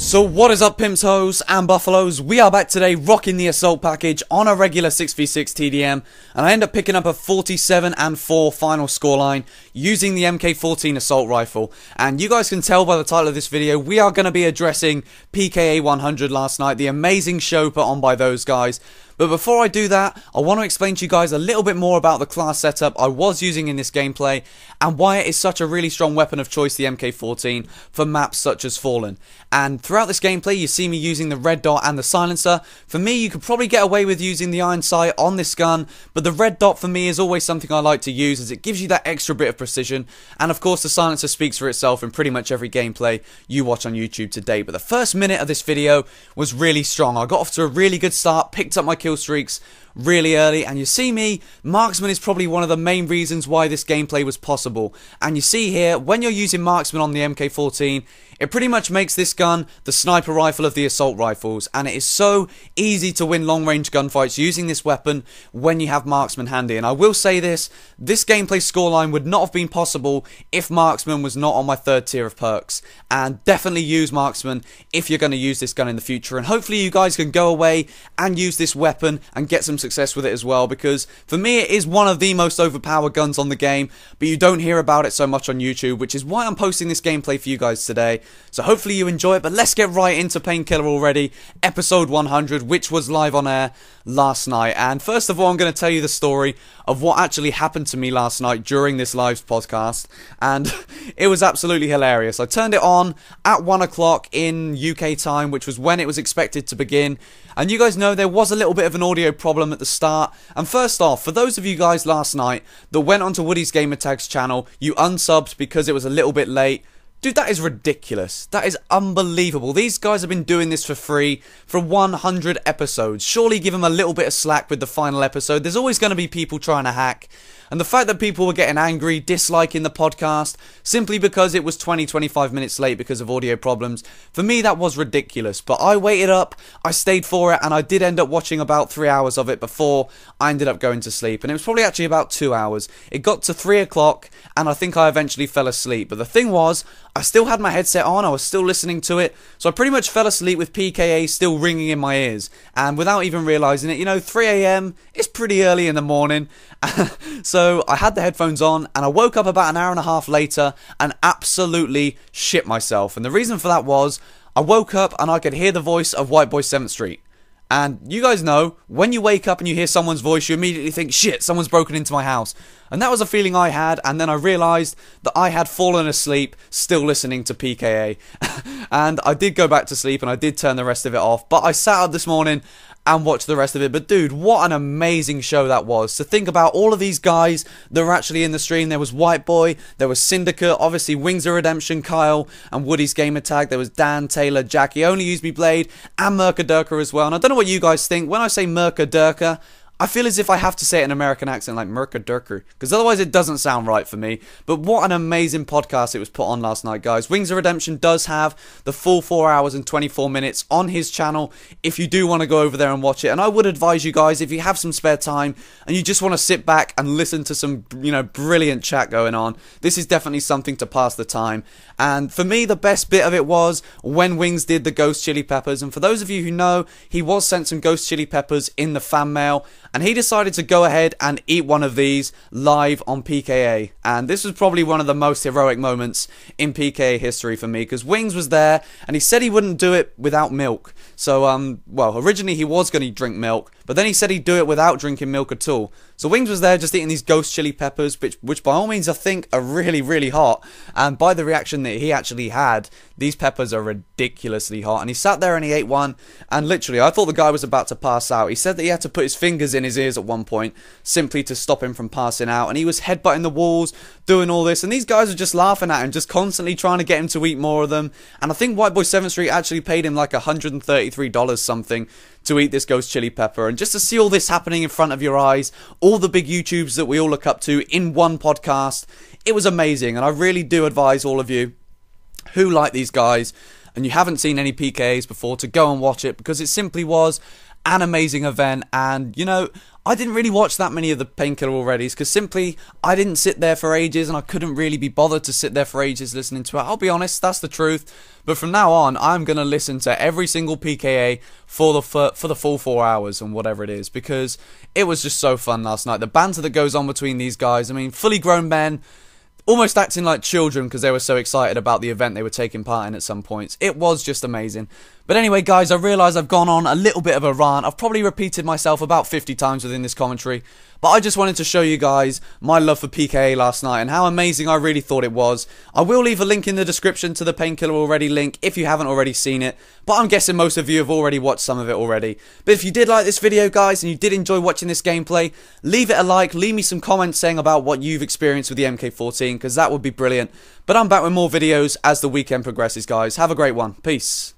So what is up, pimps, hoes and buffaloes? We are back today rocking the assault package on a regular 6v6 TDM, and I end up picking up a 47 and 4 final scoreline using the MK14 assault rifle. And you guys can tell by the title of this video, we are going to be addressing PKA 100 last night, the amazing show put on by those guys. But before I do that, I want to explain to you guys a little bit more about the class setup I was using in this gameplay and why it is such a really strong weapon of choice, the MK14, for maps such as Fallen. And throughout this gameplay, you see me using the red dot and the silencer. For me, you could probably get away with using the iron sight on this gun, but the red dot for me is always something I like to use as it gives you that extra bit of precision. And of course, the silencer speaks for itself in pretty much every gameplay you watch on YouTube today. But the first minute of this video was really strong. I got off to a really good start, picked up my kill streaks really early, and you see me, marksman is probably one of the main reasons why this gameplay was possible. And you see here, when you're using marksman on the MK14, it pretty much makes this gun the sniper rifle of the assault rifles, and it is so easy to win long range gunfights using this weapon when you have marksman handy. And I will say this gameplay scoreline would not have been possible if marksman was not on my third tier of perks. And definitely use marksman if you're going to use this gun in the future, and hopefully you guys can go away and use this weapon and get some success with it as well, because for me it is one of the most overpowered guns on the game, but you don't hear about it so much on YouTube, which is why I'm posting this gameplay for you guys today. So hopefully you enjoy it, but let's get right into Painkiller already, episode 100, which was live on air last night. And first of all, I'm going to tell you the story of what actually happened to me last night during this live podcast, and it was absolutely hilarious. I turned it on at 1 o'clock in UK time, which was when it was expected to begin, and you guys know there was a little bit of an audio problem at the start. And first off, for those of you guys last night that went onto Woody's Gamertag's channel, you unsubbed because it was a little bit late. Dude, that is ridiculous. That is unbelievable. These guys have been doing this for free for 100 episodes. Surely give them a little bit of slack with the final episode. There's always going to be people trying to hack. And the fact that people were getting angry, disliking the podcast, simply because it was 20-25 minutes late because of audio problems, for me that was ridiculous. But I waited up, I stayed for it, and I did end up watching about 3 hours of it before I ended up going to sleep. And it was probably actually about 2 hours. It got to 3 o'clock, and I think I eventually fell asleep. But the thing was, I still had my headset on, I was still listening to it, so I pretty much fell asleep with PKA still ringing in my ears. And without even realising it, you know, 3 AM is pretty early in the morning. So I had the headphones on, and I woke up about an hour and a half later and absolutely shit myself. And the reason for that was, I woke up and I could hear the voice of White Boy 7th Street. And you guys know, when you wake up and you hear someone's voice, you immediately think, shit, someone's broken into my house. And that was a feeling I had, and then I realised that I had fallen asleep still listening to PKA. And I did go back to sleep, and I did turn the rest of it off. But I sat up this morning and watch the rest of it. But dude, what an amazing show that was. To think about all of these guys that were actually in the stream. There was White Boy, there was Syndicate, obviously WingsOfRedemption, Kyle, and Woody's Gamertag. There was Dan, Taylor, Jackie, Only Use Me Blade, and Mercadurka as well. And I don't know what you guys think. When I say Mercadurka, I feel as if I have to say it in an American accent like Mercadurker, because otherwise it doesn't sound right for me. But what an amazing podcast it was put on last night, guys. WingsOfRedemption does have the full 4 hours and 24 minutes on his channel if you do want to go over there and watch it. And I would advise you guys, if you have some spare time and you just want to sit back and listen to some, you know, brilliant chat going on, this is definitely something to pass the time. And for me, the best bit of it was when Wings did the ghost chili peppers. And for those of you who know, he was sent some ghost chili peppers in the fan mail, and he decided to go ahead and eat one of these live on PKA. And this was probably one of the most heroic moments in PKA history for me, because Wings was there and he said he wouldn't do it without milk. So, well, originally he was going to drink milk, but then he said he'd do it without drinking milk at all. So Wings was there just eating these ghost chili peppers, which by all means I think are really, really hot. And by the reaction that he actually had, these peppers are ridiculously hot. And he sat there and he ate one, and literally I thought the guy was about to pass out. He said that he had to put his fingers in his ears at one point simply to stop him from passing out. And he was headbutting the walls, doing all this, and these guys were just laughing at him, just constantly trying to get him to eat more of them. And I think White Boy 7th Street actually paid him like $133 something to eat this ghost chili pepper. And just to see all this happening in front of your eyes, all the big YouTubes that we all look up to in one podcast, it was amazing. And I really do advise all of you who like these guys and you haven't seen any PKAs before to go and watch it, because it simply was an amazing event. And you know, I didn't really watch that many of the Painkiller Alreadys because simply I didn't sit there for ages and I couldn't really be bothered to sit there for ages listening to it. I'll be honest, that's the truth. But from now on, I'm going to listen to every single PKA for the full 4 hours and whatever it is, because it was just so fun last night. The banter that goes on between these guys, I mean, fully grown men, almost acting like children because they were so excited about the event they were taking part in at some points. It was just amazing. But anyway, guys, I realise I've gone on a little bit of a rant. I've probably repeated myself about 50 times within this commentary. But I just wanted to show you guys my love for PKA last night and how amazing I really thought it was. I will leave a link in the description to the Painkiller Already link if you haven't already seen it. But I'm guessing most of you have already watched some of it already. But if you did like this video, guys, and you did enjoy watching this gameplay, leave it a like, leave me some comments saying about what you've experienced with the MK14, because that would be brilliant. But I'm back with more videos as the weekend progresses, guys. Have a great one. Peace.